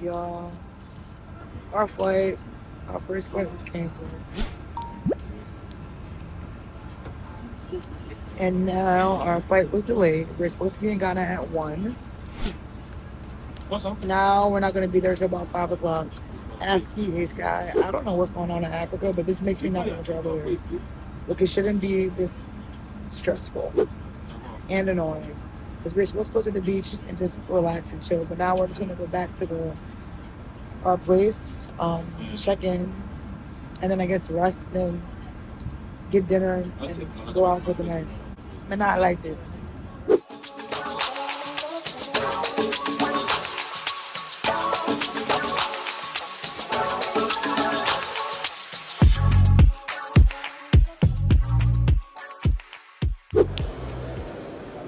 y'all. Our flight, our first flight was canceled. And now our flight was delayed. We're supposed to be in Ghana at 1. What's up? Now we're not going to be there till about 5 o'clock. ASCII, hey Sky. I don't know what's going on in Africa, but this makes me not want to travel here. Look, it shouldn't be this stressful and annoying. Because we're supposed to go to the beach and just relax and chill. But now we're just going to go back to our place, check in, and then I guess rest, and then get dinner and go out for the night. I'm not like this.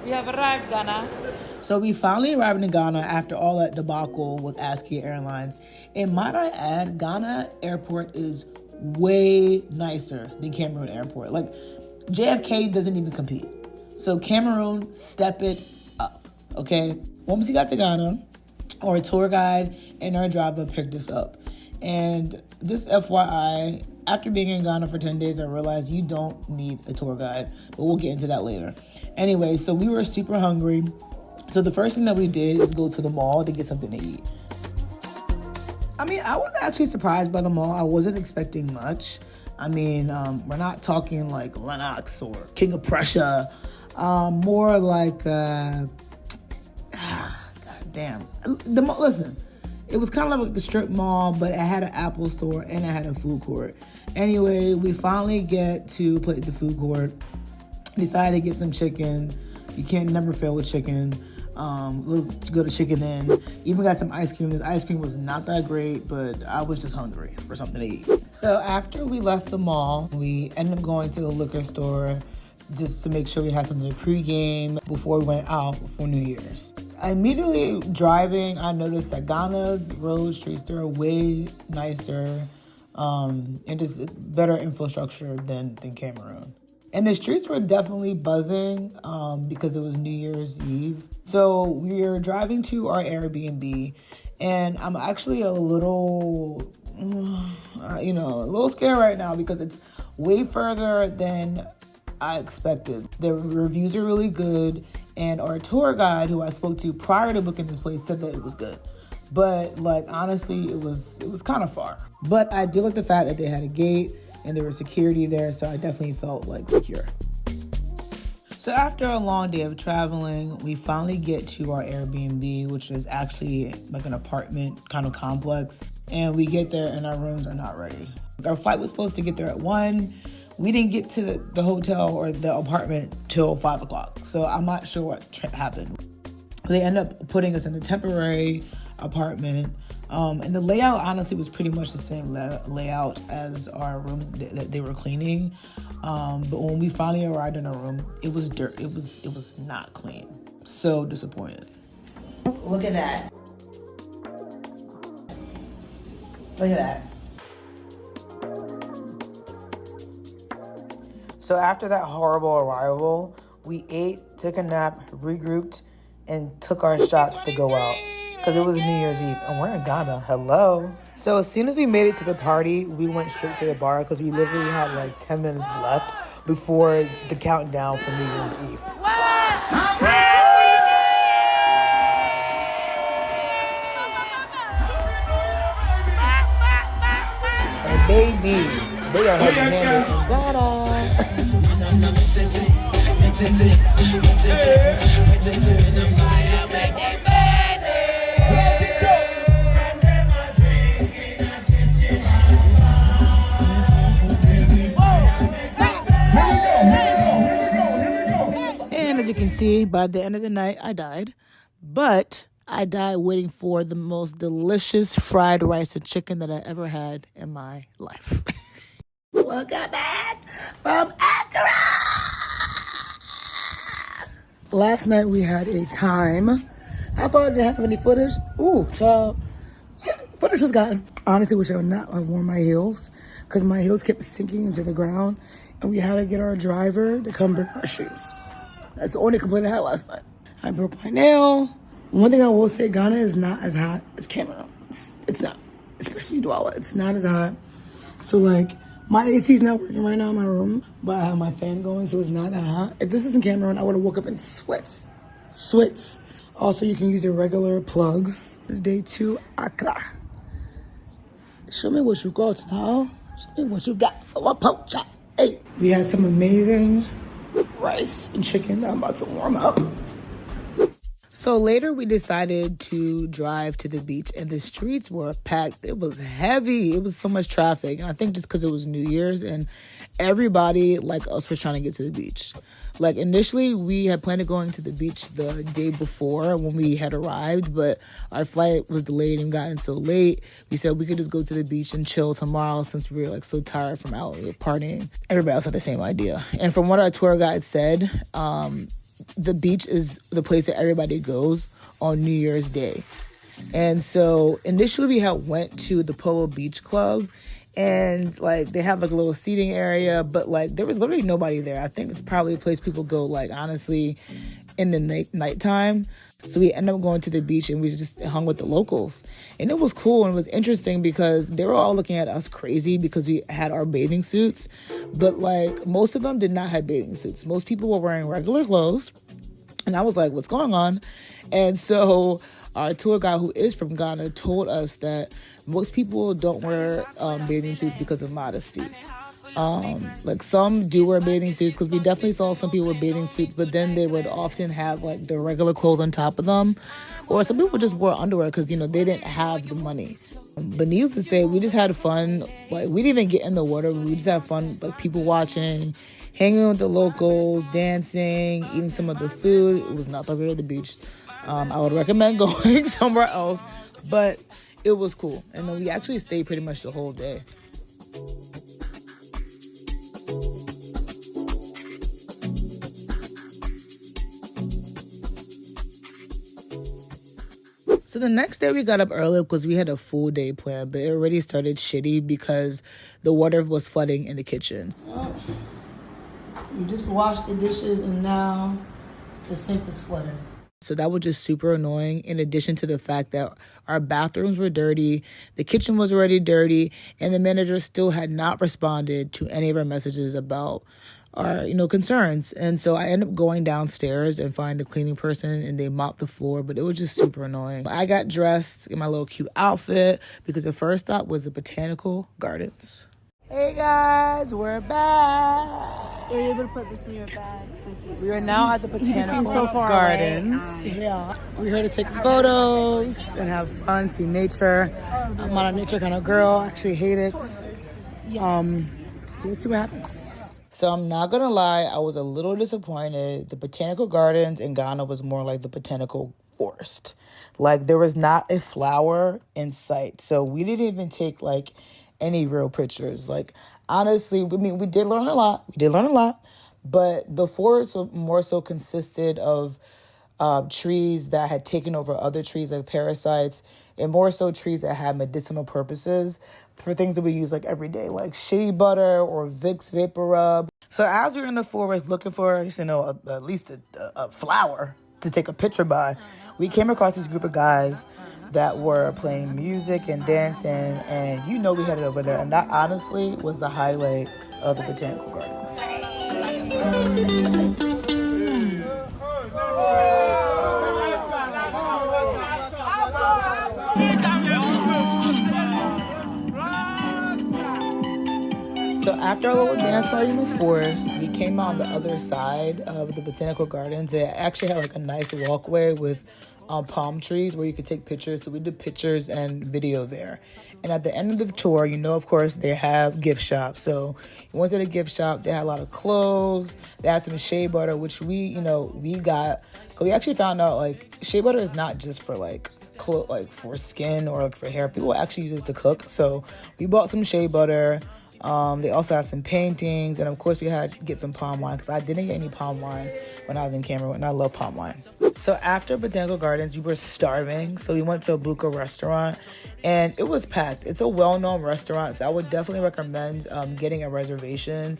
We have arrived, Ghana. So we finally arrived in Ghana after all that debacle with ASCII Airlines. And might I add, Ghana airport is way nicer than Cameroon airport. Like, JFK doesn't even compete. So Cameroon, step it up, okay? Once we got to Ghana, our tour guide and our driver picked us up. And just FYI, after being in Ghana for 10 days, I realized you don't need a tour guide, but we'll get into that later. Anyway, so we were super hungry. So the first thing that we did is go to the mall to get something to eat. I mean, I was actually surprised by the mall. I wasn't expecting much. I mean, we're not talking like Lennox or King of Prussia. More like, God damn. Listen, it was kind of like the strip mall, but it had an Apple store and it had a food court. Anyway, we finally get to put the food court. Decided to get some chicken. You can't never fail with chicken. Go to Chicken Inn. Even got some ice cream. This ice cream was not that great, but I was just hungry for something to eat. So after we left the mall, we ended up going to the liquor store just to make sure we had something to pregame before we went out for New Year's. Immediately driving, I noticed that Ghana's road streets, they're way nicer and just better infrastructure than Cameroon. And the streets were definitely buzzing because it was New Year's Eve. So we were driving to our Airbnb, and I'm actually a little scared right now because it's way further than I expected. The reviews are really good, and our tour guide, who I spoke to prior to booking this place, said that it was good. But like honestly, it was kind of far. But I did like the fact that they had a gate and there was security there, so I definitely felt like secure. So after a long day of traveling, we finally get to our Airbnb, which is actually like an apartment kind of complex. And we get there and our rooms are not ready. Our flight was supposed to get there at 1. We didn't get to the hotel or the apartment till 5 o'clock. So I'm not sure what happened. They end up putting us in a temporary apartment. And the layout honestly was pretty much the same layout as our rooms that they were cleaning. But when we finally arrived in our room, it was dirt. It was not clean. So disappointed. Look at that. Look at that. So after that horrible arrival, we ate, took a nap, regrouped, and took our shots to go out. Because it was New Year's Eve, and we're in Ghana. Hello. So as soon as we made it to the party, we went straight to the bar because we literally had like 10 minutes left before the countdown for New Year's Eve. And baby, they are heavy-handed in Ghana. And as you can see, by the end of the night, I died. But I died waiting for the most delicious fried rice and chicken that I ever had in my life. Welcome back from Accra! Last night we had a time. I thought I didn't have any footage. Ooh, child. Yeah, footage was gotten. Honestly, wish I would not have worn my heels because my heels kept sinking into the ground and we had to get our driver to come bring our shoes. That's the only complaint I had last night. I broke my nail. One thing I will say, Ghana is not as hot as Cameroon. It's not, especially Douala. It's not as hot. So like, my AC is not working right now in my room, but I have my fan going, so it's not that hot. If this isn't Cameroon, I would have woke up in sweats. Sweats. Also, you can use your regular plugs. This is day 2, Accra. Show me what you got now. Show me what you got. What poach? Hey. We had some amazing rice and chicken that I'm about to warm up. So later we decided to drive to the beach, and the streets were packed. It was heavy. It was so much traffic. And I think just because it was New Year's and everybody like us was trying to get to the beach. Like initially we had planned on going to the beach the day before when we had arrived, but our flight was delayed and gotten so late. We said we could just go to the beach and chill tomorrow since we were like so tired from out partying. Everybody else had the same idea. And from what our tour guide said, the beach is the place that everybody goes on New Year's Day. And so initially we had went to the Polo Beach Club, and like they have like a little seating area, but like there was literally nobody there. I think it's probably a place people go like honestly in the nighttime. So we ended up going to the beach and we just hung with the locals. And it was cool and it was interesting because they were all looking at us crazy because we had our bathing suits. But like most of them did not have bathing suits. Most people were wearing regular clothes. And I was like, what's going on? And so our tour guide, who is from Ghana, told us that most people don't wear bathing suits because of modesty. Like some do wear bathing suits because we definitely saw some people with bathing suits, but then they would often have like the regular clothes on top of them, or some people just wore underwear because, you know, they didn't have the money. But needless to say, we just had fun. Like we didn't even get in the water. We just had fun, like people watching, hanging with the locals, dancing, eating some of the food. It was not that great at the beach. I would recommend going somewhere else, but it was cool. And then we actually stayed pretty much the whole day. So the next day we got up early because we had a full day planned, but it already started shitty because the water was flooding in the kitchen. You just washed the dishes and now the sink is flooding. So that was just super annoying, in addition to the fact that our bathrooms were dirty, the kitchen was already dirty, and the manager still had not responded to any of our messages about our, concerns. And so I ended up going downstairs and finding the cleaning person, and they mopped the floor, but it was just super annoying. I got dressed in my little cute outfit because the first stop was the Botanical Gardens. Hey guys, we're back. Were you able to put this in your bag? We are now at the Botanical Gardens. Yeah, we're here to take photos and have fun, see nature. I'm not a nature kind of girl. I actually hate it. So let's see what happens. So I'm not gonna lie, I was a little disappointed. The Botanical Gardens in Ghana was more like the Botanical Forest. Like there was not a flower in sight. So we didn't even take like any real pictures. Like honestly, I mean, we did learn a lot, but the forest more so consisted of trees that had taken over other trees like parasites, and more so trees that had medicinal purposes for things that we use like every day, like shea butter or Vicks Vapor Rub. So as we were in the forest looking for, at least a flower to take a picture by, we came across this group of guys that were playing music and dancing, and we headed over there, and that honestly was the highlight of the Botanical Gardens. So after our little dance party in the forest, we came out on the other side of the Botanical Gardens. It actually had like a nice walkway with palm trees where you could take pictures. So we did pictures and video there. And at the end of the tour, of course, they have gift shops. So we went to the gift shop. They had a lot of clothes. They had some shea butter, which we got. We actually found out like shea butter is not just for like for skin or like for hair. People actually use it to cook. So we bought some shea butter. They also had some paintings, and of course we had to get some palm wine because I didn't get any palm wine when I was in Cameroon, and I love palm wine. So after Botanical Gardens, we were starving, so we went to a Buka restaurant, and it was packed. It's a well-known restaurant, so I would definitely recommend getting a reservation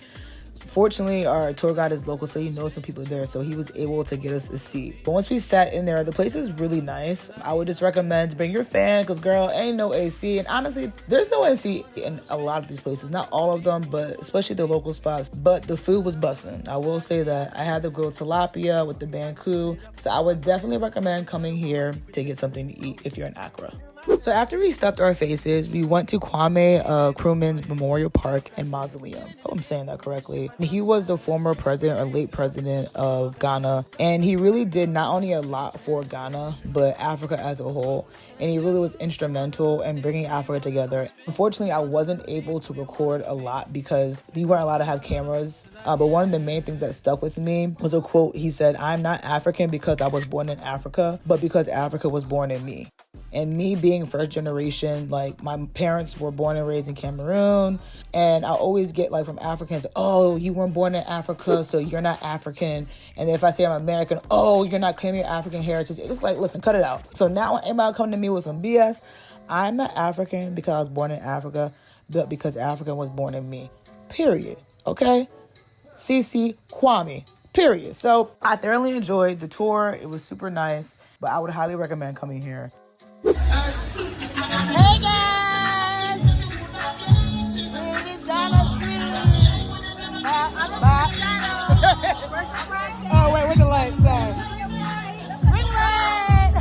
Fortunately, our tour guide is local, so he knows some people there, so he was able to get us a seat. But once we sat in there, the place is really nice. I would just recommend bring your fan, because girl, ain't no AC. And honestly, there's no AC in a lot of these places. Not all of them, but especially the local spots. But the food was bussin'. I will say that. I had the grilled tilapia with the banku. So I would definitely recommend coming here to get something to eat if you're in Accra. So after we stuffed our faces, we went to Kwame Nkrumah's Memorial Park and Mausoleum. I hope I'm saying that correctly. He was the former president or late president of Ghana, and he really did not only a lot for Ghana, but Africa as a whole. And he really was instrumental in bringing Africa together. Unfortunately, I wasn't able to record a lot because you weren't allowed to have cameras. But one of the main things that stuck with me was a quote. He said, "I'm not African because I was born in Africa, but because Africa was born in me." And me being first generation, like my parents were born and raised in Cameroon. And I always get like from Africans, "Oh, you weren't born in Africa, so you're not African." And then if I say I'm American, "Oh, you're not claiming your African heritage." It's like, listen, cut it out. So now when anybody come to me with some BS, I'm not African because I was born in Africa, but because Africa was born in me. Period. Okay? CC Kwame. Period. So I thoroughly enjoyed the tour. It was super nice, but I would highly recommend coming here. Hey guys! We're in Ghana Street. Oh, wait, where's the light? Sorry. Ring light!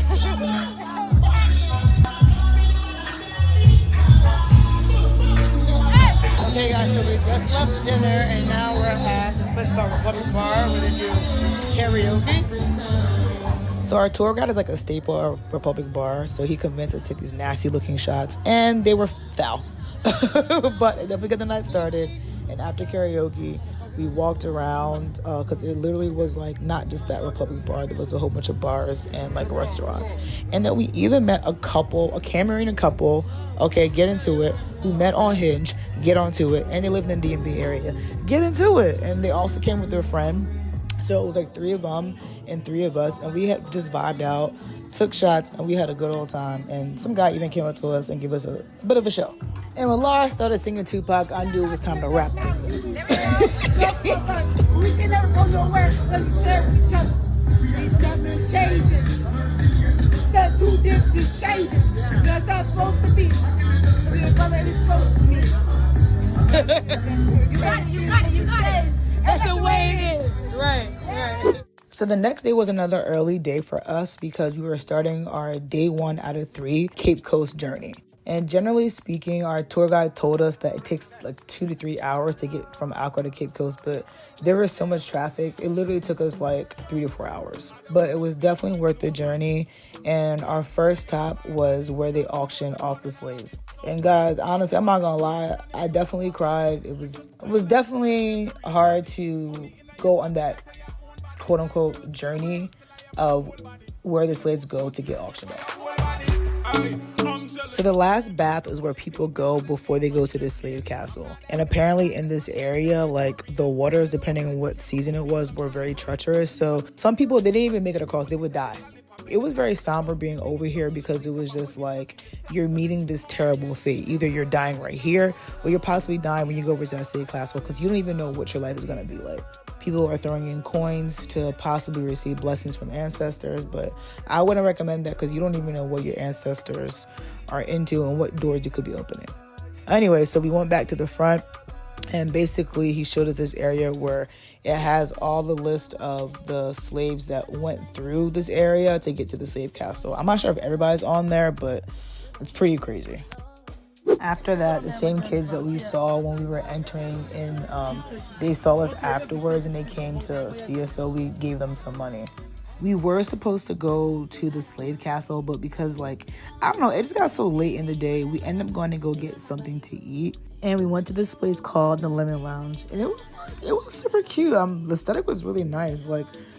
Okay, guys, so we just left dinner and now we're at this place called Republic Bar where they do karaoke. So our tour guide is like a staple of Republic Bar, so he convinced us to take these nasty looking shots, and they were foul. But it definitely got the night started, and after karaoke, we walked around, because it literally was like not just that Republic Bar, there was a whole bunch of bars and like restaurants. And then we even met a Cameroonian couple, okay, get into it, who met on Hinge, get onto it, and they live in the DMV area, get into it. And they also came with their friend, so it was like 3 of them and 3 of us, and we had just vibed out, took shots, and we had a good old time. And some guy even came up to us and gave us a bit of a show. And when Laura started singing Tupac, I knew it was time to wrap things up. We can never go nowhere because we share with each other. These government changes. So do this, these changes. That's how it's supposed to be. Your brother is supposed to be. You got it. That's the way it is. Right. So the next day was another early day for us because we were starting our day 1 out of 3 Cape Coast journey. And generally speaking, our tour guide told us that it takes like 2 to 3 hours to get from Accra to Cape Coast, but there was so much traffic, it literally took us like 3 to 4 hours. But it was definitely worth the journey, and our first stop was where they auctioned off the slaves. And guys, honestly, I'm not gonna lie, I definitely cried. It was definitely hard to go on that quote-unquote journey of where the slaves go to get auctioned off. So the last bath is where people go before they go to the slave castle. And apparently in this area, like the waters, depending on what season it was, were very treacherous. So some people, they didn't even make it across, they would die. It was very somber being over here because it was just like you're meeting this terrible fate. Either you're dying right here or you're possibly dying when you go over to that slave castle because you don't even know what your life is going to be like. People are throwing in coins to possibly receive blessings from ancestors, but I wouldn't recommend that because you don't even know what your ancestors are into and what doors you could be opening. Anyway, so we went back to the front, and basically he showed us this area where it has all the list of the slaves that went through this area to get to the slave castle. I'm not sure if everybody's on there, but it's pretty crazy. After that, the same kids that we saw when we were entering in, they saw us afterwards and they came to see us, so we gave them some money. We were supposed to go to the slave castle, but because I don't know, it just got so late in the day, we ended up going to go get something to eat. And we went to this place called the Lemon Lounge, and it was super cute. The aesthetic was really nice.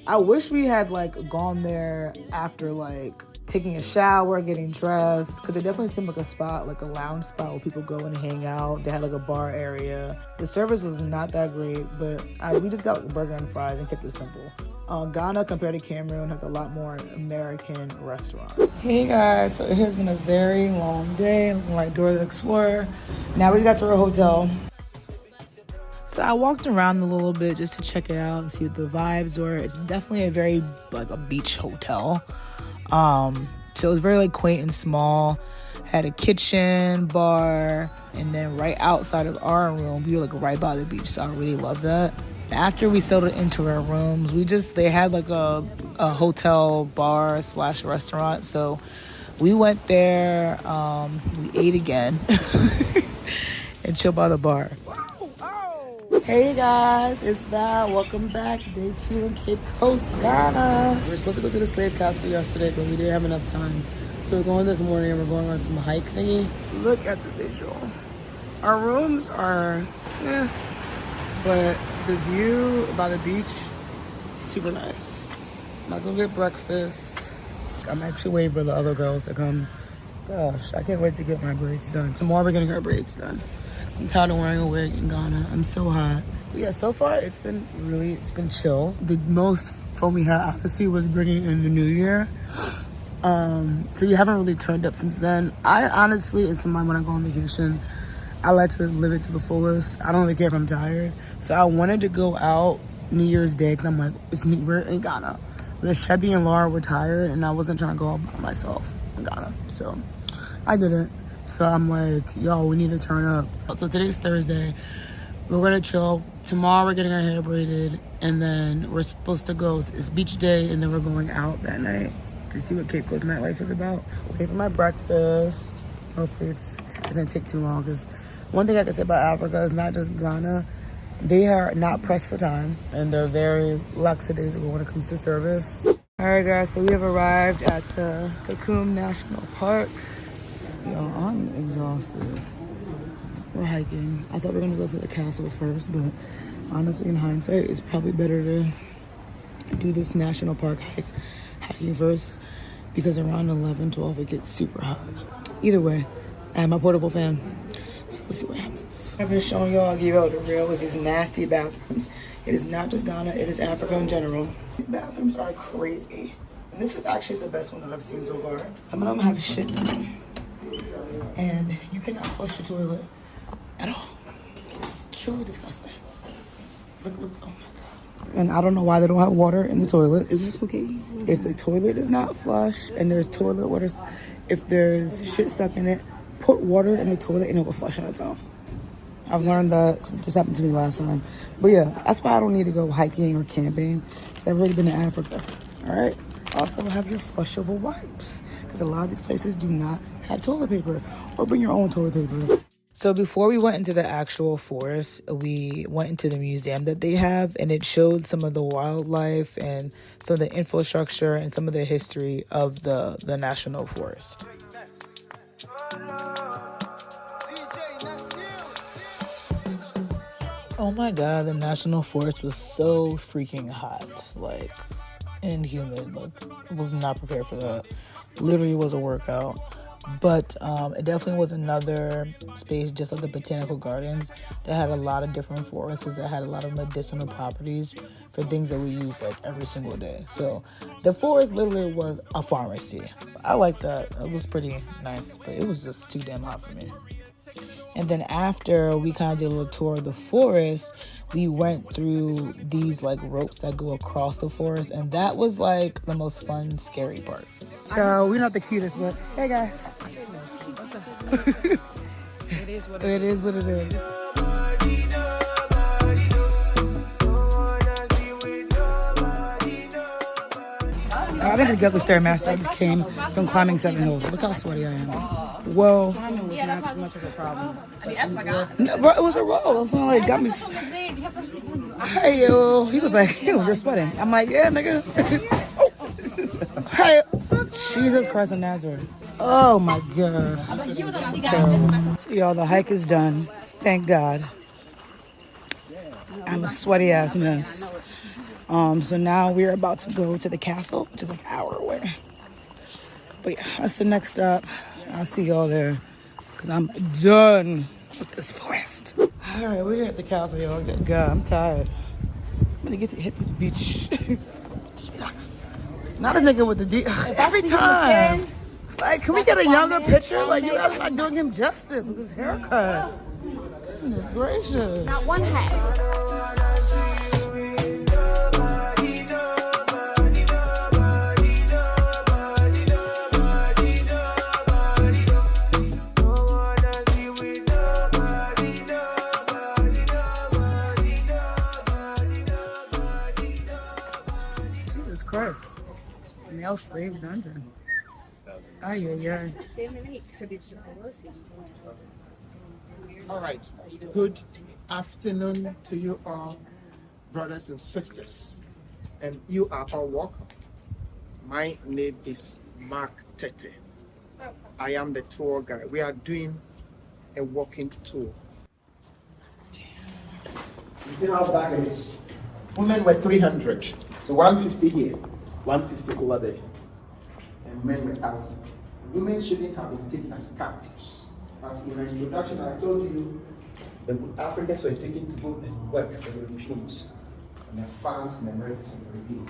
I wish we had gone there after taking a shower, getting dressed, because it definitely seemed like a spot, like a lounge spot where people go and hang out. They had a bar area. The service was not that great, but we just got a burger and fries and kept it simple. Ghana, compared to Cameroon, has a lot more American restaurants. Hey guys, so it has been a very long day, looking like Dora the Explorer. Now we got to our hotel. So I walked around a little bit just to check it out and see what the vibes were. It's definitely a very like a beach hotel. So it was very like quaint and small. Had a kitchen, bar, and then right outside of our room, we were like right by the beach. So I really love that. After we settled into our rooms, they had like a hotel bar / restaurant. So we went there, we ate again and chilled by the bar. Hey guys, it's Val. Welcome back. Day 2 in Cape Coast, Ghana. We were supposed to go to the slave castle yesterday, but we didn't have enough time. So we're going this morning and we're going on some hike thingy. Look at the visual. Our rooms are, but the view by the beach, super nice. Might as well get breakfast. I'm actually waiting for the other girls to come. Gosh, I can't wait to get my braids done. Tomorrow we're getting our braids done. I'm tired of wearing a wig in Ghana. I'm so hot. But yeah, so far it's been chill. The most fun we had honestly was bringing in the new year. So we haven't really turned up since then. I honestly, it's when I go on vacation, I like to live it to the fullest. I don't really care if I'm tired. So I wanted to go out New Year's Day because I'm like, we're in Ghana. But Chevy and Laura were tired and I wasn't trying to go out by myself in Ghana. So I didn't. So I'm like, yo, we need to turn up. So today's Thursday. We're gonna chill. Tomorrow we're getting our hair braided. And then we're supposed to go, it's beach day, and then we're going out that night to see what Cape Coast nightlife is about. Wait for my breakfast. Hopefully it doesn't take too long. Because one thing I can say about Africa is not just Ghana. They are not pressed for time. And they're very lackadaisical when it comes to service. All right, guys, so we have arrived at the Kakum National Park. Yo, I'm exhausted. We're hiking. I thought we were gonna go to the castle first, but honestly, in hindsight, it's probably better to do this national park hiking first because around 11, 12, it gets super hot. Either way, I have my portable fan, so we'll see what happens. I've been showing y'all, I'll give y'all the real, is these nasty bathrooms. It is not just Ghana, it is Africa in general. These bathrooms are crazy. And this is actually the best one that I've seen so far. Some of them have shit in them. And you cannot flush the toilet at all. It's truly disgusting. Look, oh my God. And I don't know why they don't have water in the toilets. Is this okay? If the toilet is not flush and there's toilet water, if there's shit stuck in it, put water in the toilet and it will flush on its own. I've learned that because this happened to me last time. But yeah, that's why I don't need to go hiking or camping because I've already been to Africa. All right? Also have your flushable wipes because a lot of these places do not have toilet paper, or bring your own toilet paper. So before we went into the actual forest, we went into the museum that they have, and it showed some of the wildlife and some of the infrastructure and some of the history of the national forest. Oh my God, the national forest was so freaking hot, like, and humid. Like, I was not prepared for that. Literally was a workout. But it definitely was another space just like the botanical gardens that had a lot of different forests that had a lot of medicinal properties for things that we use like every single day. So the forest literally was a pharmacy. I like that. It was pretty nice, but it was just too damn hot for me. And then after we kind of did a little tour of the forest, we went through these like ropes that go across the forest, and that was like the most fun, scary part. So we're not the cutest, but hey guys. What's up? It is what it is. I didn't get the Stairmaster. I just came from climbing 7 hills. Look how sweaty I am. Whoa. Climbing was not much of a problem. No, bro, it was a roll. It was like, got me. Hey, yo. He was like, yo, you're sweating. I'm like, yeah, nigga. Hey. Jesus Christ of Nazareth. Oh, my God. Terrible. So, y'all, the hike is done. Thank God. I'm a sweaty ass mess. So now we're about to go to the castle, which is like an hour away. But yeah, that's the next stop. I'll see y'all there because I'm done with this forest. All right, we're at the castle, y'all. God, I'm tired. I'm gonna get to hit the beach. Not a nigga with the D. Every time. Like, can we get a younger picture? Like, you're not doing him justice with his haircut. Goodness gracious. Not one hat. Jesus Christ. Male slave dungeon. Ay, ay, ay. All right. Good afternoon to you all, brothers and sisters. And you are all welcome. My name is Mark Tete. I am the tour guide. We are doing a walking tour. You see how bad it is? Women were 300. So 150 here, 150 over there. And men were 1,000. Women shouldn't have been taken as captives. As in my introduction, I told you the Africans were taken to go and work for the Europeans on their farms in the Americas and Caribbean.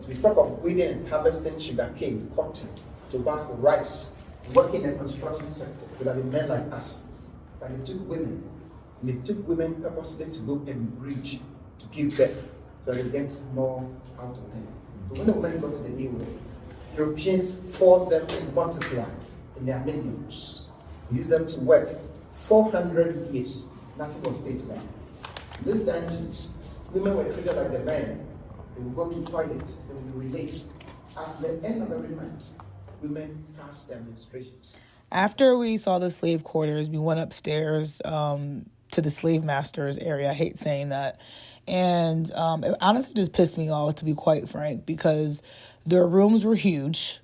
So we talk of weeding and harvesting sugarcane, cotton, tobacco, rice, working in the construction sector. It would have been men like us. But they took women. And they took women purposely to go and breed, to give birth, so they get more out of them. So when the women got to the New World, Europeans forced them to multiply in their millions. They used them to work 400 years. Nothing was paid back. These dungeons, women were treated like the men. They would go to toilets, they would relate. At the end of every month, women passed their menstruations. After we saw the slave quarters, we went upstairs to the slave masters area. I hate saying that. And it honestly just pissed me off, to be quite frank, because their rooms were huge.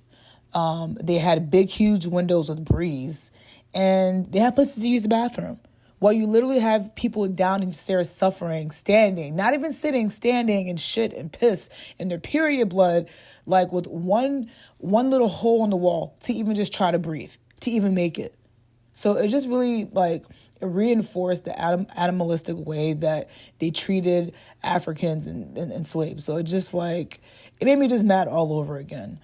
They had big, huge windows with breeze, and they had places to use the bathroom. While you literally have people down in stairs suffering, standing, not even sitting, standing and shit and piss in their period blood, like with one little hole in the wall to even just try to breathe, to even make it. So it just really it reinforced the animalistic way that they treated Africans and slaves. So it just it made me just mad all over again.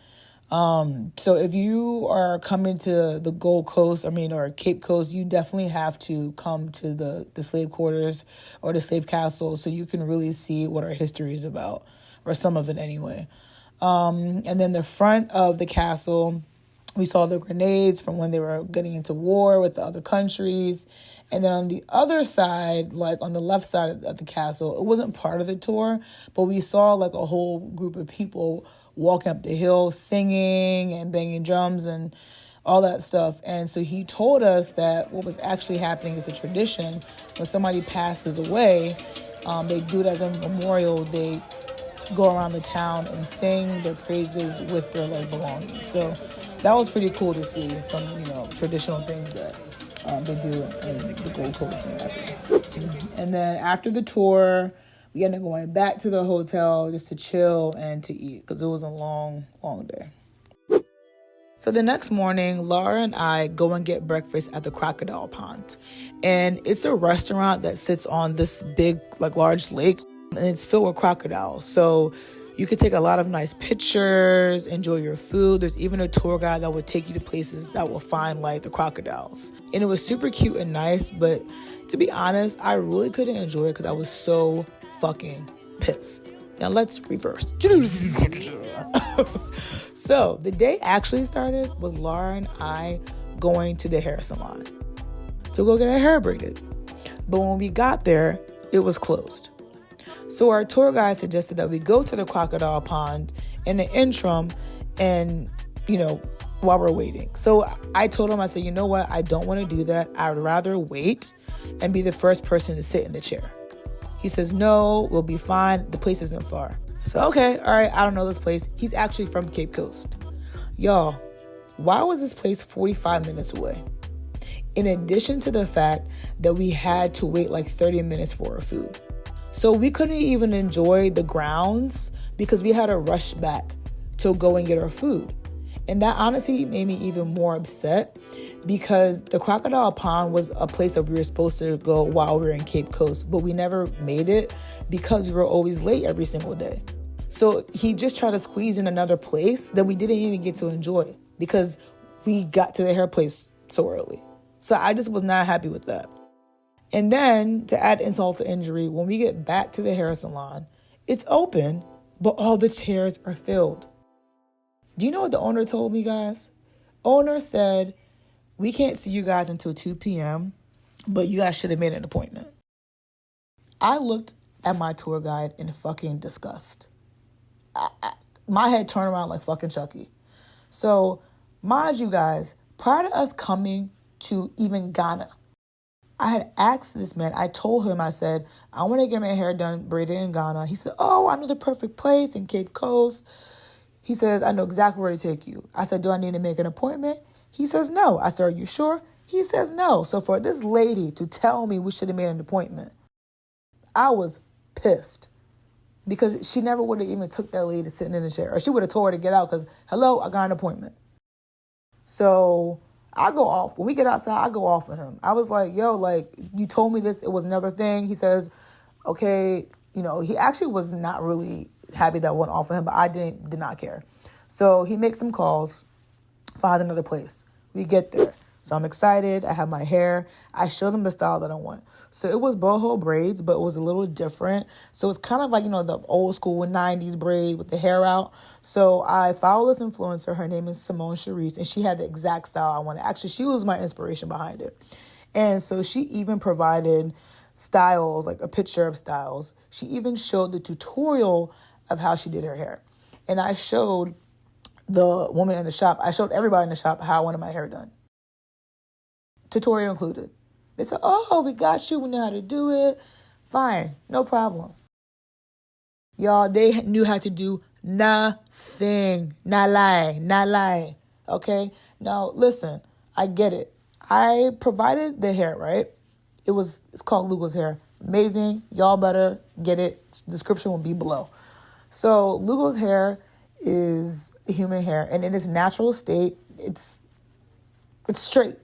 So if you are coming to the Gold Coast, or Cape Coast, you definitely have to come to the slave quarters or the slave castle so you can really see what our history is about, or some of it anyway. And then the front of the castle, we saw the grenades from when they were getting into war with the other countries. And then on the other side, on the left side of the castle, it wasn't part of the tour, but we saw a whole group of people walking up the hill, singing and banging drums and all that stuff. And so he told us that what was actually happening is a tradition. When somebody passes away, they do it as a memorial. They go around the town and sing their praises with their belongings. So that was pretty cool to see some, traditional things that they do in the Gold Coast and everything. And then after the tour, we ended up going back to the hotel just to chill and to eat because it was a long, long day. So the next morning, Laura and I go and get breakfast at the Crocodile Pond. And it's a restaurant that sits on this big, large lake, and it's filled with crocodiles. So you could take a lot of nice pictures, enjoy your food. There's even a tour guide that would take you to places that will find the crocodiles. And it was super cute and nice, but to be honest, I really couldn't enjoy it because I was so fucking pissed. Now let's reverse. So the day actually started with Laura and I going to the hair salon to go get our hair braided. But when we got there, it was closed. So our tour guide suggested that we go to the Crocodile Pond in the interim and, while we're waiting. So I told him, I said, you know what? I don't want to do that. I would rather wait and be the first person to sit in the chair. He says, no, we'll be fine. The place isn't far. So, okay, all right, I don't know this place. He's actually from Cape Coast. Y'all, why was this place 45 minutes away? In addition to the fact that we had to wait 30 minutes for our food. So we couldn't even enjoy the grounds because we had to rush back to go and get our food. And that honestly made me even more upset because the Crocodile Pond was a place that we were supposed to go while we were in Cape Coast, but we never made it because we were always late every single day. So he just tried to squeeze in another place that we didn't even get to enjoy because we got to the hair place so early. So I just was not happy with that. And then, to add insult to injury, when we get back to the hair salon, it's open, but all the chairs are filled. Do you know what the owner told me, guys? Owner said, we can't see you guys until 2 p.m., but you guys should have made an appointment. I looked at my tour guide in fucking disgust. My head turned around like fucking Chucky. So, mind you guys, prior to us coming to even Ghana, I had asked this man, I told him, I said, I want to get my hair done braided in Ghana. He said, oh, I know the perfect place in Cape Coast. He says, I know exactly where to take you. I said, do I need to make an appointment? He says, no. I said, are you sure? He says, no. So for this lady to tell me we should have made an appointment, I was pissed. Because she never would have even took that lady sitting in the chair. Or she would have told her to get out because, hello, I got an appointment. So I go off. When we get outside, I go off with him. I was like, yo, like, you told me this. It was another thing. He says, okay, you know, he actually was not really happy that went off for him, but I did not care. So he makes some calls, finds another place. We get there. So I'm excited. I have my hair. I showed him the style that I want. So it was boho braids, but it was a little different. So it's kind of like, you know, the old school 90s braid with the hair out. So I follow this influencer. Her name is Simone Charisse, and she had the exact style I wanted. Actually, she was my inspiration behind it. And so she even provided styles, like a picture of styles. She even showed the tutorial of how she did her hair. And I showed the woman in the shop, I showed everybody in the shop how I wanted my hair done. Tutorial included. They said, oh, we got you. We know how to do it. Fine. No problem. Y'all, they knew how to do nothing. Not lie. Okay? Now, listen. I get it. I provided the hair, right? It's called Lugo's hair. Amazing. Y'all better get it. Description will be below. So, Lugo's hair is human hair. And in its natural state, it's straight.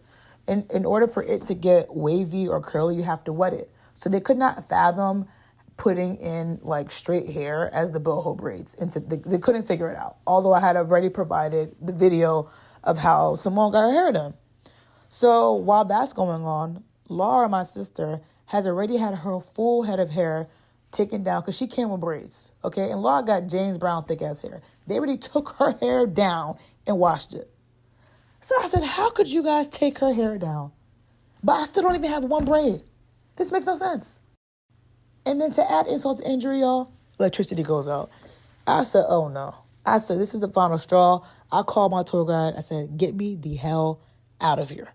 In order for it to get wavy or curly, you have to wet it. So they could not fathom putting in like straight hair as the boho braids. They couldn't figure it out. Although I had already provided the video of how Simone got her hair done. So while that's going on, Laura, my sister, has already had her full head of hair taken down because she came with braids. Okay, and Laura got James Brown thick ass hair. They already took her hair down and washed it. So I said, how could you guys take her hair down? But I still don't even have one braid. This makes no sense. And then to add insult to injury, y'all, electricity goes out. I said, oh no. I said, this is the final straw. I called my tour guide. I said, get me the hell out of here.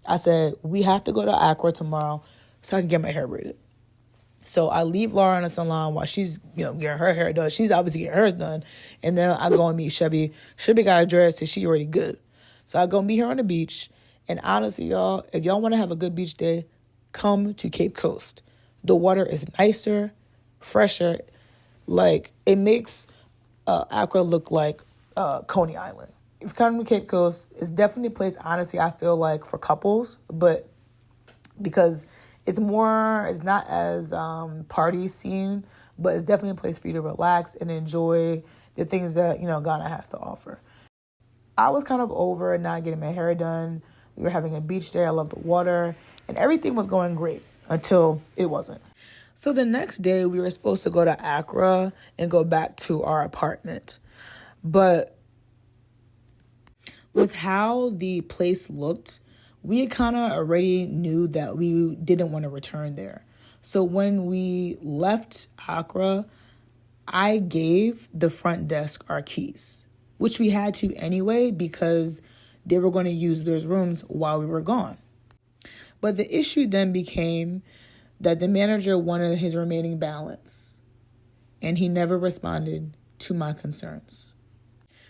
I said, we have to go to Accra tomorrow so I can get my hair braided. So I leave Laura in the salon while she's, getting her hair done. She's obviously getting hers done. And then I go and meet Chevy. Chevy got her dressed, so she already good. So I go meet her on the beach. And honestly, y'all, if y'all want to have a good beach day, come to Cape Coast. The water is nicer, fresher. Like, it makes Accra look like Coney Island. If you come to Cape Coast, it's definitely a place, honestly, I feel like for couples. But because it's not as party scene, but it's definitely a place for you to relax and enjoy the things that, Ghana has to offer. I was kind of over not getting my hair done. We were having a beach day. I love the water. And everything was going great until it wasn't. So the next day, we were supposed to go to Accra and go back to our apartment. But with how the place looked, we kind of already knew that we didn't want to return there. So when we left Accra, I gave the front desk our keys, which we had to anyway because they were going to use those rooms while we were gone. But the issue then became that the manager wanted his remaining balance, and he never responded to my concerns.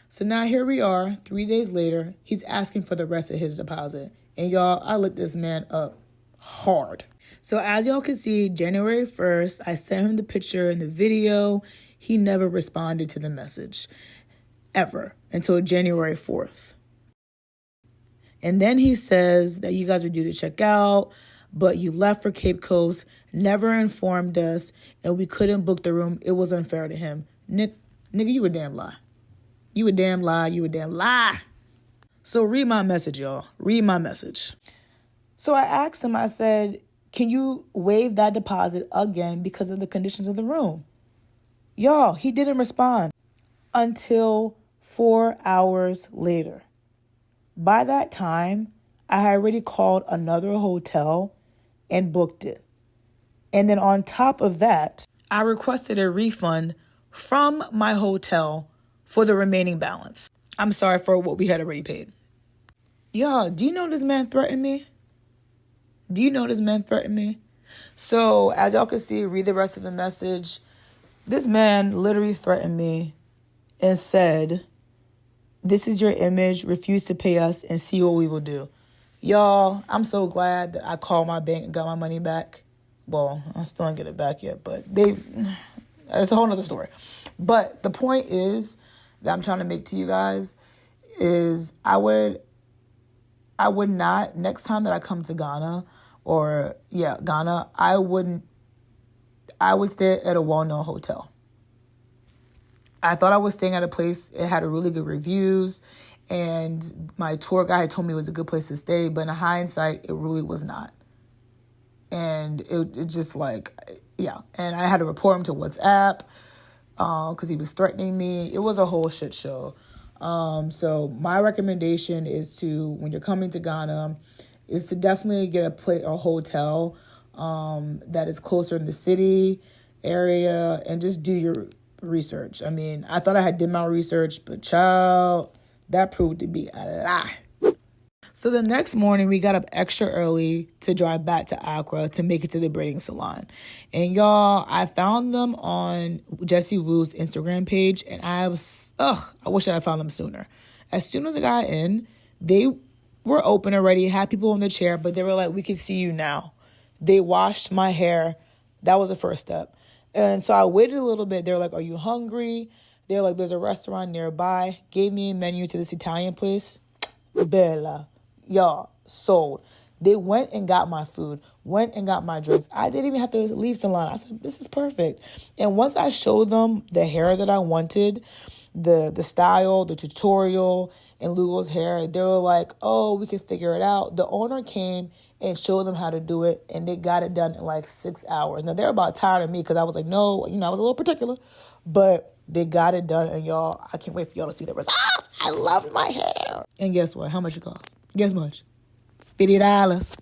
So now here we are, 3 days later, he's asking for the rest of his deposit. And y'all, I lit this man up hard. So as y'all can see, January 1st, I sent him the picture and the video. He never responded to the message, ever, until January 4th. And then he says that you guys were due to check out, but you left for Cape Coast, never informed us, and we couldn't book the room. It was unfair to him. Nigga, you a damn lie. You a damn lie. So read my message, y'all. Read my message. So I asked him, I said, can you waive that deposit again because of the conditions of the room? Y'all, he didn't respond until 4 hours later. By that time, I had already called another hotel and booked it. And then on top of that, I requested a refund from my hotel for the remaining balance. I'm sorry for what we had already paid. Y'all, do you know this man threatened me? Do you know this man threatened me? So, as y'all can see, read the rest of the message. This man literally threatened me and said, "This is your image, refuse to pay us and see what we will do." Y'all, I'm so glad that I called my bank and got my money back. Well, I still don't get it back yet, but it's a whole nother story. But the point is that I'm trying to make to you guys is I would not, next time that I come to Ghana, Ghana, I would stay at a well-known hotel. I thought I was staying at a place, it had really good reviews, and my tour guide told me it was a good place to stay, but in hindsight, it really was not. And it just and I had to report him to WhatsApp because he was threatening me. It was a whole shit show. So my recommendation is to, when you're coming to Ghana, is to definitely get a hotel that is closer in the city area and just do your research. I mean, I thought I had did my research, but child, that proved to be a lie. So the next morning, we got up extra early to drive back to Accra to make it to the braiding salon. And y'all, I found them on Jessie Woo's Instagram page, and I wish I had found them sooner. As soon as I got in, they were open already, had people in the chair, but they were like, "We can see you now." They washed my hair. That was the first step. And so I waited a little bit. They were like, "Are you hungry?" They were like, "There's a restaurant nearby." Gave me a menu to this Italian place. Bella. Y'all, sold. They went and got my food, went and got my drinks. I didn't even have to leave salon. I said, "This is perfect." And once I showed them the hair that I wanted, the style, the tutorial, and Lugo's hair, they were like, "Oh, we can figure it out." The owner came and showed them how to do it, and they got it done in like 6 hours. Now, they're about tired of me because I was like, no, I was a little particular, but they got it done, and y'all, I can't wait for y'all to see the results. I love my hair. And guess what? How much it cost? Guess much? $50.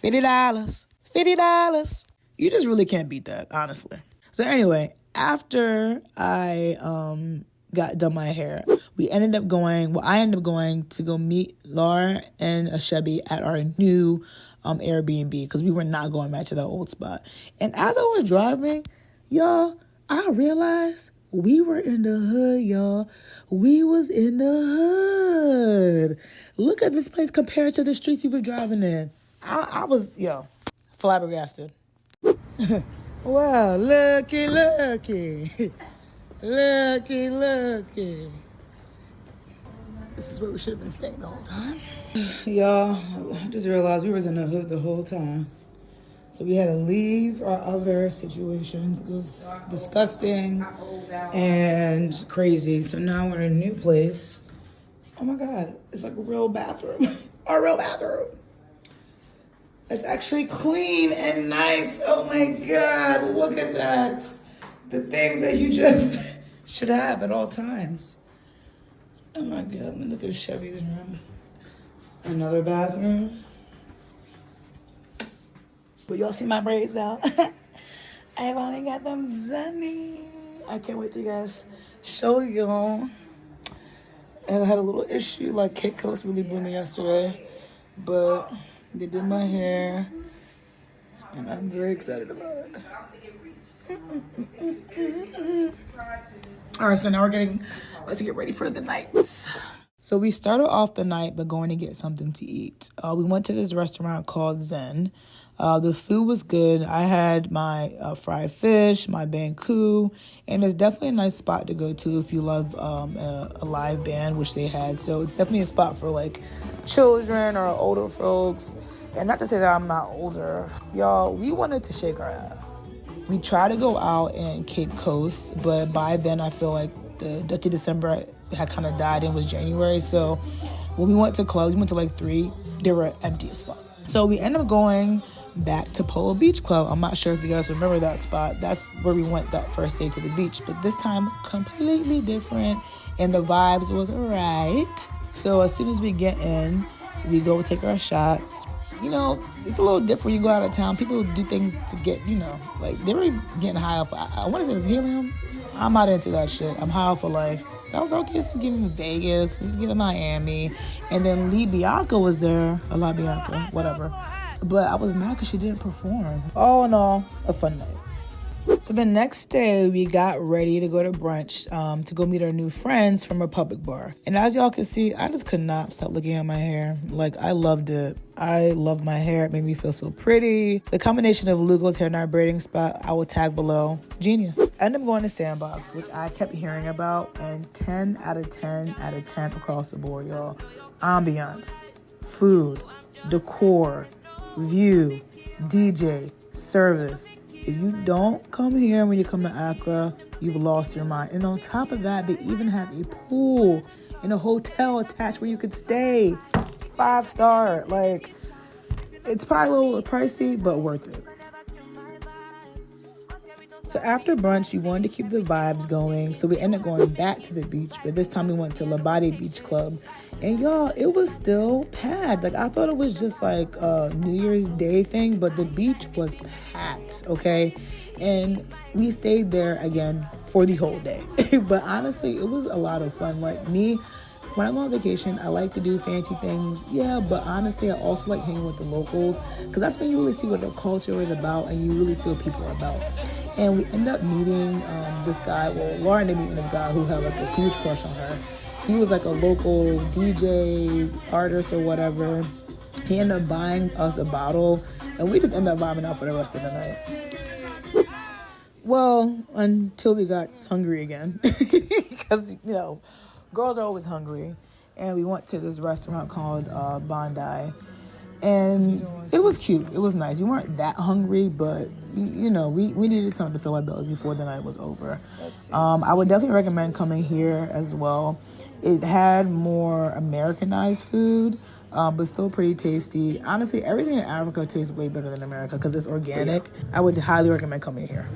$50. You just really can't beat that, honestly. So anyway, after I got done my hair, I ended up going to go meet Laura and Ashebi at our new Airbnb because we were not going back to that old spot. And as I was driving, y'all, I realized we were in the hood, y'all. We was in the hood. Look at this place compared to the streets we were driving in. I was, flabbergasted. Wow, looky. Looky. This is where we should have been staying the whole time. Y'all, I just realized we was in the hood the whole time. So we had to leave our other situation. It was disgusting and crazy. So now we're in a new place. Oh my God, it's like a real bathroom. Our real bathroom. It's actually clean and nice. Oh my God, look at that. The things that you just should have at all times. Oh my God, let me look at Chevy's room. Another bathroom. But y'all see my braids now? I've only got them zany. I can't wait to you guys show y'all. And I had a little issue, like Kate Coast really blew me yesterday. But they did my hair. And I'm very excited about it. All right, so now we're about to get ready for the night. So we started off the night by going to get something to eat. We went to this restaurant called Zen. The food was good. I had my fried fish, my banku, and it's definitely a nice spot to go to if you love a live band, which they had. So it's definitely a spot for like children or older folks. And not to say that I'm not older. Y'all, we wanted to shake our ass. We tried to go out in Cape Coast, but by then I feel like the Detty December had kind of died and it was January. So when we went to clubs, we went to like 3, they were empty as fuck. So we ended up going back to Polo Beach Club. I'm not sure if you guys remember that spot. That's where we went that first day to the beach, but this time completely different, and the vibes was alright. So as soon as we get in, we go take our shots. You know, it's a little different when you go out of town. People do things to get, you know, like they were getting high off. I want to say it was helium. I'm not into that shit. I'm high off of life. That was okay. Just giving Vegas, just giving Miami, and then Lee Bianca was there. Or La Bianca, whatever. But I was mad because she didn't perform. All in all, a fun night. So the next day, we got ready to go to brunch to go meet our new friends from Republic Bar. And as y'all can see, I just could not stop looking at my hair. Like, I loved it. I love my hair. It made me feel so pretty. The combination of Lugo's hair and our braiding spot, I will tag below. Genius. I ended up going to Sandbox, which I kept hearing about, and 10 out of 10 out of 10 across the board, y'all. Ambiance, food, decor, view, DJ, service. If you don't come here when you come to Accra, you've lost your mind. And on top of that, they even have a pool and a hotel attached where you could stay. 5-star. Like, it's probably a little pricey, but worth it. So after brunch, we wanted to keep the vibes going. So we ended up going back to the beach, but this time we went to Labadi Beach Club. And y'all, it was still packed. Like, I thought it was just like a New Year's Day thing, but the beach was packed, okay? And we stayed there again for the whole day. But honestly, it was a lot of fun. Like, me, when I'm on vacation, I like to do fancy things. Yeah, but honestly, I also like hanging with the locals, because that's when you really see what the culture is about and you really see what people are about. And we ended up meeting this guy. Well, Lauren ended up meeting this guy who had like a huge crush on her. He was like a local DJ, artist or whatever. He ended up buying us a bottle, and we just ended up vibing out for the rest of the night. Well, until we got hungry again. Because, you know, girls are always hungry. And we went to this restaurant called Bondi. And it was cute. It was nice. We weren't that hungry, but, you know, we needed something to fill our bellies before the night was over. I would definitely recommend coming here as well. It had more Americanized food, but still pretty tasty. Honestly, everything in Africa tastes way better than America because it's organic. I would highly recommend coming here.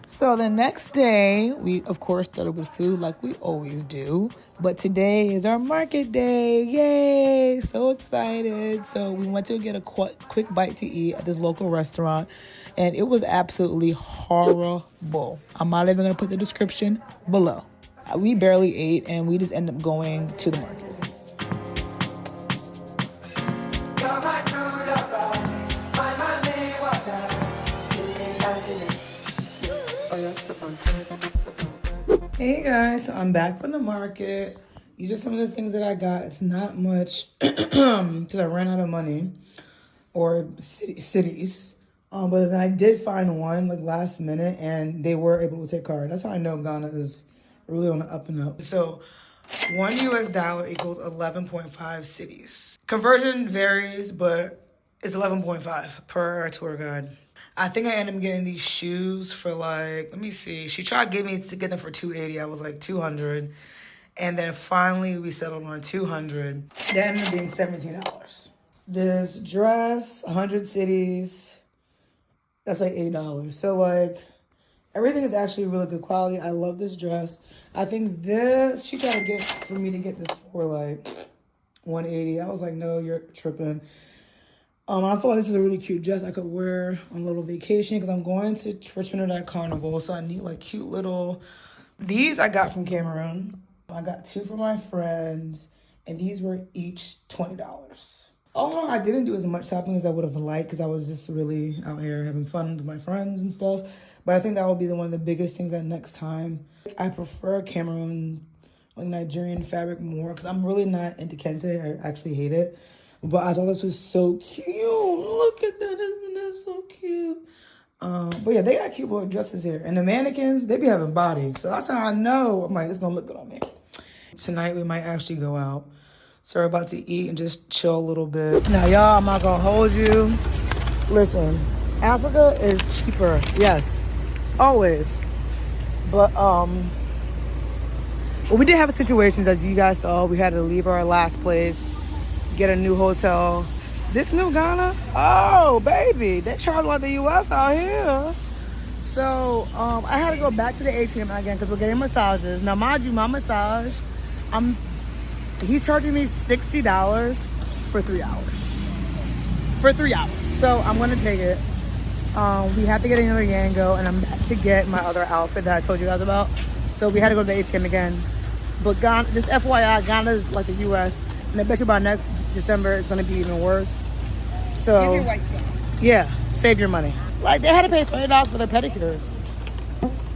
So the next day, we, of course, started with food like we always do. But today is our market day. Yay! So excited. So we went to get a quick bite to eat at this local restaurant. And it was absolutely horrible. I'm not even going to put the description below. We barely ate, and we just ended up going to the market. Hey guys, so I'm back from the market. These are some of the things that I got. It's not much because I ran out of money or cities. But I did find one like last minute, and they were able to take card. That's how I know Ghana is really on the up and up. So $1 US equals 11.5 cities. Conversion varies, but it's 11.5 per our tour guide. I think I ended up getting these shoes for like, let me see. She tried to get me to get them for $280. I was like $200. And then finally we settled on $200. That ended up being $17. This dress, 100 cities, that's like $8. So like, everything is actually really good quality. I love this dress. I think this, she tried to get for me to get this for like $180. I was like, no, you're tripping. I feel like this is a really cute dress I could wear on a little vacation because I'm going for Trinidad Carnival. So I need like cute little, these I got from Cameroon. I got 2 for my friends, and these were each $20. Although I didn't do as much shopping as I would have liked because I was just really out here having fun with my friends and stuff. But I think that will be one of the biggest things that next time. I prefer Cameroon, like Nigerian fabric more because I'm really not into kente. I actually hate it. But I thought this was so cute. Look at that. Isn't that so cute? But yeah, they got cute little dresses here. And the mannequins, they be having bodies. So that's how I know. I'm like, it's going to look good on me. Tonight, we might actually go out. So we're about to eat and just chill a little bit. Now, y'all, I'm not going to hold you. Listen, Africa is cheaper. Yes, always. But, well, we did have situations, as you guys saw. We had to leave our last place, get a new hotel, This new Ghana? Oh, baby. They charge like the U.S. out here. So, I had to go back to the ATM again because we're getting massages. Now, mind you, my massage, he's charging me $60 for 3 hours. For 3 hours. So, I'm going to take it. We had to get another Yango, and I'm back to get my other outfit that I told you guys about. So, we had to go to the ATM again. But Ghana, just FYI, Ghana is like the U.S., and I bet you by next December it's going to be even worse. So, yeah, save your money. Like, they had to pay $20 for their pedicures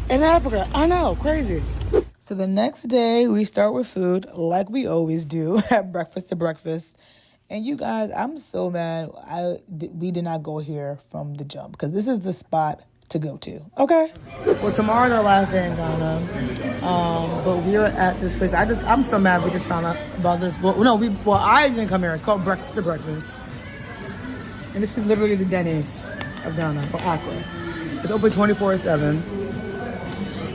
in Africa. I know, crazy. So the next day, we start with food, like we always do, at breakfast to breakfast. And you guys, I'm so mad we did not go here from the jump, because this is the spot to go to, okay? Well, tomorrow's our last day in Ghana, but we're at this place. I'm so mad we just found out about this. Well, I didn't come here. It's called Breakfast to Breakfast. And this is literally the Denny's of Ghana, or Accra. It's open 24/7.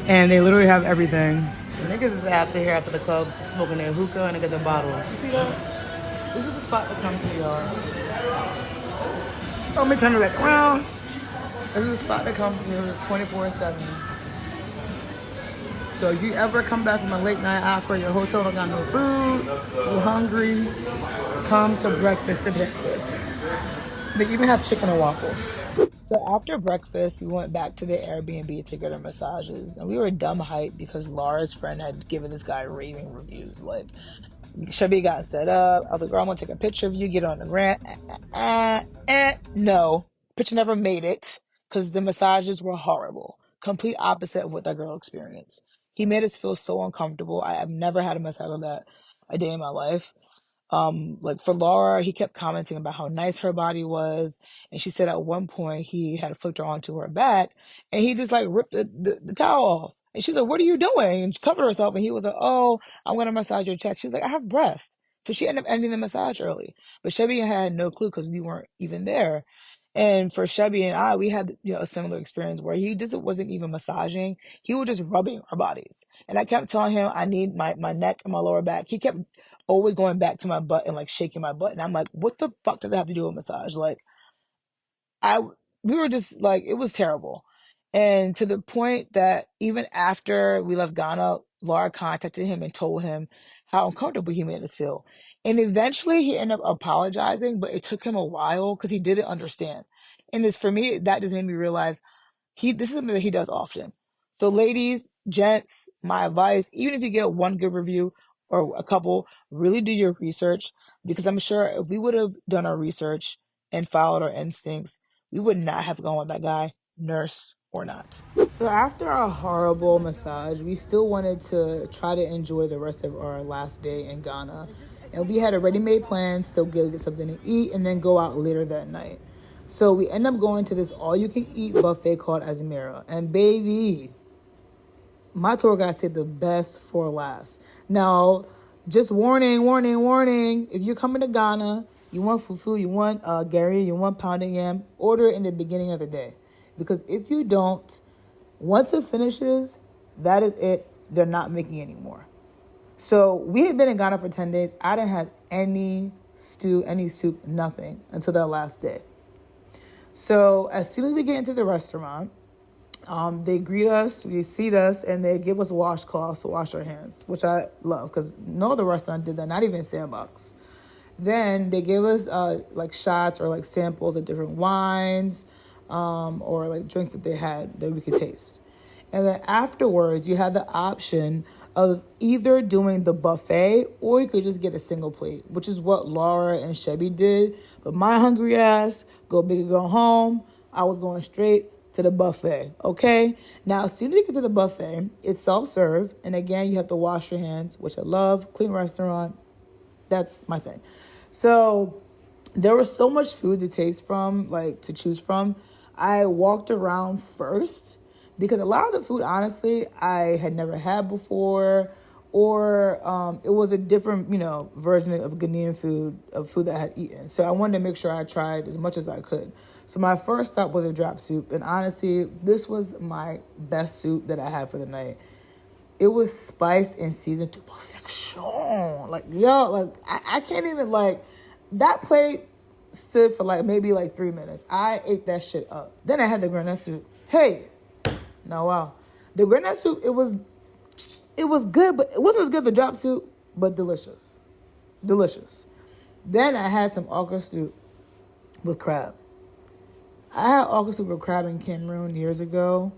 And they literally have everything. The niggas is after here after the club, smoking their hookah and they get their bottles. You see that? This is the spot that comes to the yard. Let me turn it back around. This is the spot that comes to you. It's 24/7. So if you ever come back from a late night Accra, your hotel don't got no food, you're hungry, come to breakfast to breakfast. They even have chicken and waffles. So after breakfast, we went back to the Airbnb to get our massages. And we were dumb hyped because Laura's friend had given this guy raving reviews. Like, Shabby got set up. I was like, girl, I'm going to take a picture of you, get on the gram. No. Picture never made it because the massages were horrible. Complete opposite of what that girl experienced. He made us feel so uncomfortable. I have never had a massage like that a day in my life. Like for Laura, he kept commenting about how nice her body was. And she said at one point he had flipped her onto her back and he just like ripped the towel off. And she's like, what are you doing? And she covered herself and he was like, oh, I'm going to massage your chest. She was like, I have breasts. So she ended up ending the massage early. But Chevy had no clue because we weren't even there. And for Chevy and I, we had a similar experience where he just wasn't even massaging. He was just rubbing our bodies. And I kept telling him I need my neck and my lower back. He kept always going back to my butt and like shaking my butt. And I'm like, what the fuck does that have to do with massage? Like, we were just like, it was terrible. And to the point that even after we left Ghana, Laura contacted him and told him how uncomfortable he made us feel. And eventually he ended up apologizing, but it took him a while because he didn't understand. And this, for me, that just made me realize this is something that he does often. So ladies, gents, my advice, even if you get one good review or a couple, really do your research, because I'm sure if we would have done our research and followed our instincts, we would not have gone with that guy, nurse or not. So after a horrible massage, we still wanted to try to enjoy the rest of our last day in Ghana. And we had a ready-made plan, so go get something to eat and then go out later that night. So we end up going to this all-you-can-eat buffet called Decemeber. And baby, my tour guide said the best for last. Now, just warning. If you're coming to Ghana, you want fufu, you want gari, you want pounded yam, order it in the beginning of the day. Because if you don't, once it finishes, that is it. They're not making any more. So we had been in Ghana for 10 days. I didn't have any stew, any soup, nothing until that last day. So as soon as we get into the restaurant, they greet us, they seat us, and they give us washcloths to wash our hands, which I love because no other restaurant did that, not even Sandbox. Then they give us like shots or like samples of different wines or like drinks that they had that we could taste. And then afterwards, you had the option of either doing the buffet or you could just get a single plate, which is what Laura and Chevy did. But my hungry ass, go big or go home, I was going straight to the buffet, okay? Now, as soon as you get to the buffet, it's self-serve. And again, you have to wash your hands, which I love. Clean restaurant, that's my thing. So there was so much food to taste from, like to choose from. I walked around first because a lot of the food, honestly, I had never had before, or it was a different, version of Ghanaian food, of food that I had eaten. So I wanted to make sure I tried as much as I could. So my first stop was a drop soup, and honestly, this was my best soup that I had for the night. It was spiced and seasoned to perfection. I can't even, that plate stood for like maybe like 3 minutes. I ate that shit up. Then I had the grenade soup. Hey, now wow. The grenade soup, it was good, but it wasn't as good as the drop soup, but delicious. Delicious. Then I had some okra soup with crab. I had okra soup with crab in Cameroon years ago.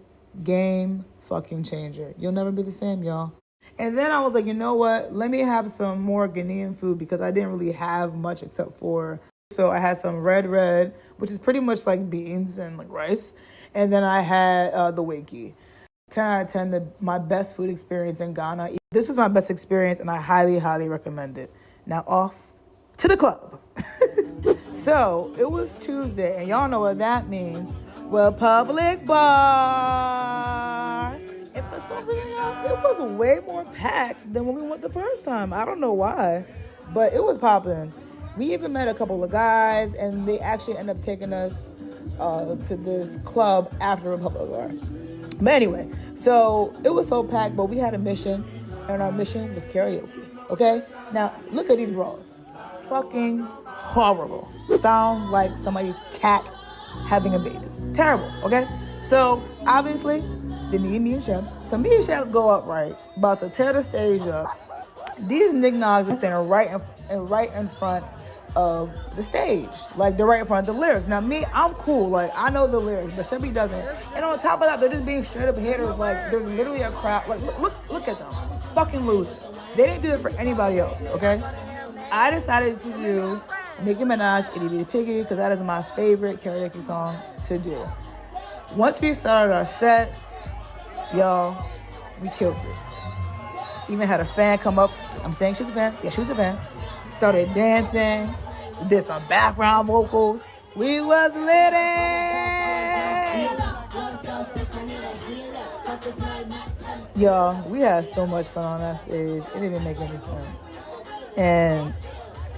Game fucking changer. You'll never be the same, y'all. And then I was like, you know what? Let me have some more Ghanaian food because I didn't really have much except for... So I had some red, which is pretty much like beans and like rice. And then I had the wakey. 10 out of 10, my best food experience in Ghana. This was my best experience and I highly, highly recommend it. Now off to the club. So it was Tuesday and y'all know what that means. Well, public bar. And for some reason, it was way more packed than when we went the first time. I don't know why, but it was popping. We even met a couple of guys, and they actually ended up taking us to this club after a public bar. But anyway, so it was so packed, but we had a mission, and our mission was karaoke. Okay? Now, look at these broads. Fucking horrible. Sound like somebody's cat having a baby. Terrible, okay? So, obviously, the me and Sheps. So me and Sheps go up right, about to tear the stage up. These nignogs are standing right in front of the stage. Like, they're right in front of the lyrics. Now, me, I'm cool. Like, I know the lyrics, but Sheppy doesn't. And on top of that, they're just being straight up haters. Like, there's literally a crowd. Like, look at them. Fucking losers. They didn't do it for anybody else, okay? I decided to do Nicki Minaj, Itty Bitty Piggy, because that is my favorite karaoke song to do. Once we started our set, y'all, we killed it. Even had a fan come up. I'm saying she's a fan. Yeah, she was a fan. Started dancing. Did some background vocals. We was lit. Y'all, we had so much fun on that stage. It didn't even make any sense. And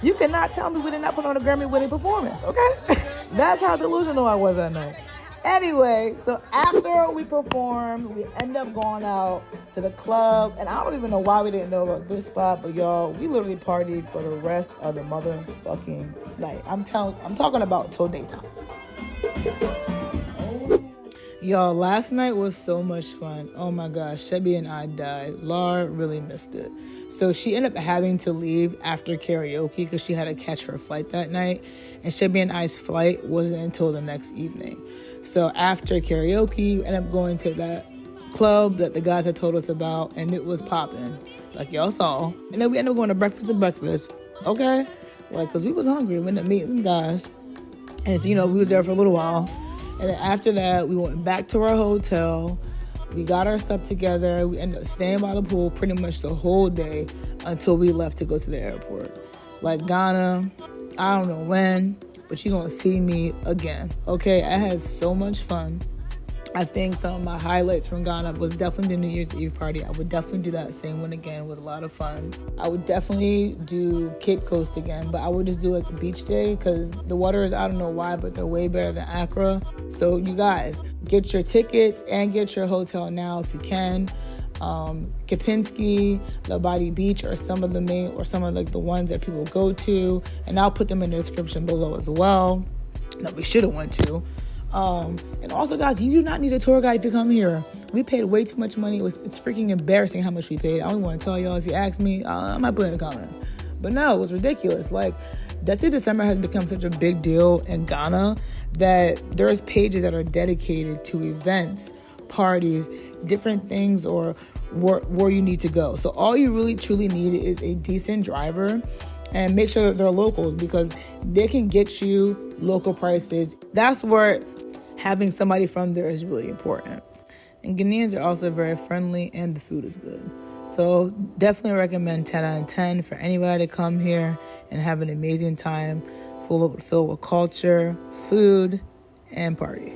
you cannot tell me we did not put on a Grammy-winning performance, okay? That's how delusional I was that night. Anyway, so after we performed, we end up going out to the club. And I don't even know why we didn't know about this spot, but y'all, we literally partied for the rest of the motherfucking night. I'm talking about till daytime. Y'all, last night was so much fun. Oh my gosh, Shebby and I died. Laura really missed it. So she ended up having to leave after karaoke because she had to catch her flight that night. And Shebby and I's flight wasn't until the next evening. So after karaoke, we ended up going to that club that the guys had told us about, and it was popping, like y'all saw. And then we ended up going to breakfast, okay? Like, because we was hungry. We ended up meeting some guys. And so, we was there for a little while. And then after that, we went back to our hotel. We got our stuff together. We ended up staying by the pool pretty much the whole day until we left to go to the airport. Like Ghana, I don't know when, but you're going to see me again. Okay, I had so much fun. I think some of my highlights from Ghana was definitely the New Year's Eve party. I would definitely do that same one again. It was a lot of fun. I would definitely do Cape Coast again, but I would just do like a beach day because the waters, I don't know why, but they're way better than Accra. So you guys, get your tickets and get your hotel now if you can. Kempinski, Labadi Beach are some of the main, or some of like the ones that people go to, and I'll put them in the description below as well that we should have went to. And also, guys, you do not need a tour guide if you come here. We paid way too much money. It's freaking embarrassing how much we paid. I don't want to tell y'all. If you ask me, I might put it in the comments. But no, it was ridiculous. Like, Detty December has become such a big deal in Ghana that there's pages that are dedicated to events, parties, different things, or where you need to go. So all you really truly need is a decent driver. And make sure that they're locals because they can get you local prices. That's where having somebody from there is really important. And Ghanaians are also very friendly and the food is good. So definitely recommend 10 out of 10 for anybody to come here and have an amazing time filled with culture, food, and party.